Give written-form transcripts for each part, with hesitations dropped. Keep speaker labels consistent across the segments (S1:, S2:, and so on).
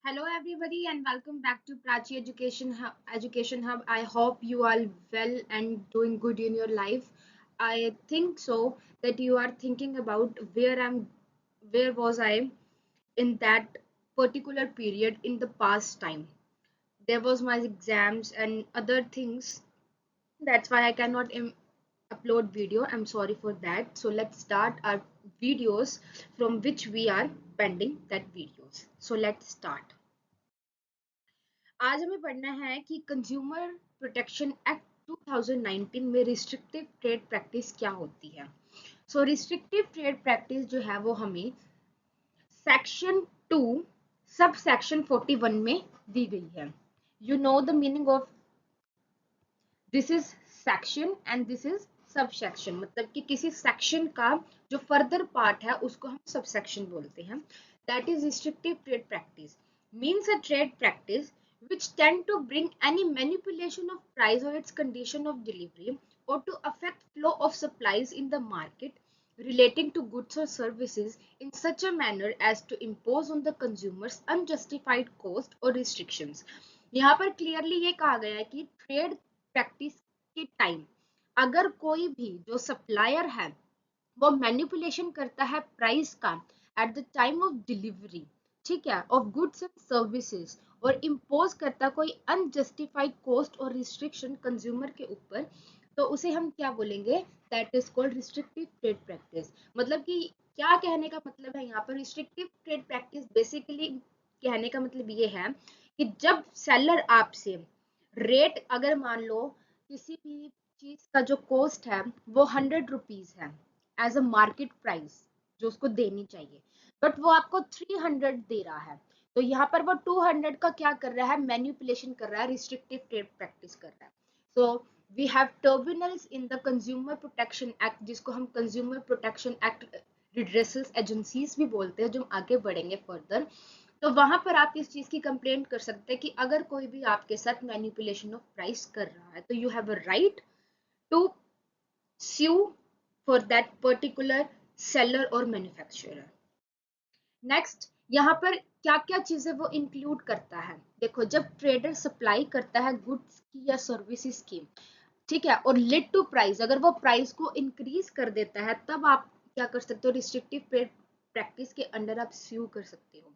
S1: Hello, everybody, and welcome back to Prachi Education Hub. I hope you are well and doing good in your life. I think so that you are thinking about where was I in that particular period in the past time. There was my exams and other things. That's why I cannot upload video. I'm sorry for that. So let's start our videos from which we are pending that videos. So let's start. आज हमें पढ़ना है कि consumer protection act 2019 में restrictive trade practice क्या होती है। सो restrictive trade practice जो है वो हमें सेक्शन 2 सब सेक्शन 41 में दी गई है। You know the meaning of this is section and this is sub section, मतलब कि किसी सेक्शन का जो फर्दर पार्ट है उसको हम सब सेक्शन बोलते हैं। That is restrictive trade practice means a trade practice which tend to bring any manipulation of price or its condition of delivery or to affect flow of supplies in the market relating to goods or services in such a manner as to impose on the consumers unjustified cost or restrictions। यहाँ पर clearly ये कहा गया है कि trade practice के time अगर कोई भी जो सप्लायर है वो मैनिपुलेशन करता है प्राइस का at the time of delivery, ठीक है, ऑफ गुड्स एंड सर्विसेज, और इम्पोज करता कोई अनजस्टिफाइड कॉस्ट और रिस्ट्रिक्शन कंज्यूमर के ऊपर, तो उसे हम क्या बोलेंगे? That is called restrictive trade practice. मतलब कि क्या कहने का मतलब है यहाँ पर? रिस्ट्रिक्टिव ट्रेड प्रैक्टिस बेसिकली कहने का मतलब ये है कि जब सेलर आपसे रेट, अगर मान लो किसी भी चीज का जो कॉस्ट है वो 100 रुपीज है एज अ मार्केट प्राइस जो उसको देनी चाहिए, बट वो आपको 300 दे रहा है, तो यहाँ पर वो 200 का क्या कर रहा है? मैन्युपुलेशन कर रहा है, रिस्ट्रिक्टिव ट्रेड प्रैक्टिस कर रहा है। So we have tribunals in the consumer protection act, जिसको हम consumer protection act redressal agencies भी बोलते हैं, जो हम आगे बढ़ेंगे फर्दर। तो वहां पर आप इस चीज की कंप्लेंट कर सकते हैं कि अगर कोई भी आपके साथ मैनिपुलेशन ऑफ प्राइस कर रहा है तो you have a right to sue for that particular seller or manufacturer। Next, यहाँ पर क्या क्या चीजें वो इंक्लूड करता है? देखो, जब ट्रेडर सप्लाई करता है गुड्स की या सर्विसेज की, ठीक है, और लिड टू प्राइस, अगर वो प्राइस को इंक्रीज कर देता है, तब आप क्या कर सकते हो? रिस्ट्रिक्टिव ट्रेड प्रैक्टिस के अंडर आप स्यू कर सकते हो।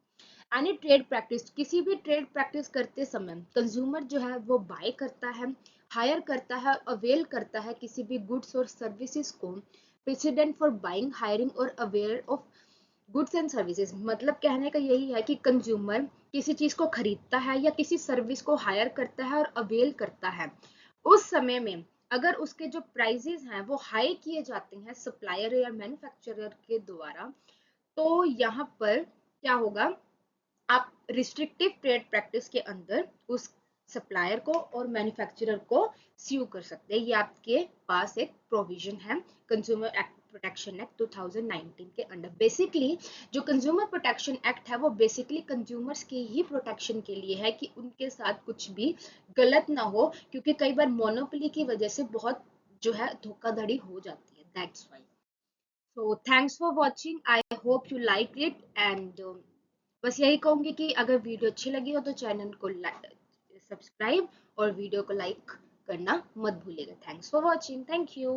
S1: एनी ट्रेड प्रैक्टिस, किसी भी ट्रेड प्रैक्टिस करते समय कंज्यूमर जो है वो बाय करता है, हायर करता है, अवेल करता है किसी भी गुड्स और सर्विसेज को प्रेसिडेंट फॉर बाइंग, हायरिंग और aware of goods and services. मतलब कहने का यही है कि कंज्यूमर किसी चीज को खरीदता है या किसी सर्विस को हायर करता है और अवेल करता है, उस समय में अगर उसके जो प्राइजेस हैं वो हाई किए जाते हैं सप्लायर या मैन्युफैक्चरर के द्वारा, तो यहाँ पर क्या होगा? आप रिस्ट्रिक्टिव ट्रेड प्रैक्टिस के अंदर उस सप्लायर को और मैन्युफैक्चरर को स्यू कर सकते हैं। ये आपके पास एक प्रोविजन है कंज्यूमर एक्ट प्रोटेक्शन एक्ट 2019 के अंडर। बेसिकली जो कंज्यूमर प्रोटेक्शन एक्ट है वो बेसिकली कंज्यूमर्स के ही प्रोटेक्शन के लिए है कि उनके साथ कुछ भी गलत ना हो, क्योंकि कई बार मोनोपोली की वजह से बहुत जो है धोखाधड़ी हो जाती है। That's why. So thanks for watching, I hope you like it, and बस यही कहूंगी कि अगर वीडियो अच्छी लगी हो तो चैनल को सब्सक्राइब और वीडियो को लाइक करना मत भूलिएगा। Thanks for watching, thank you.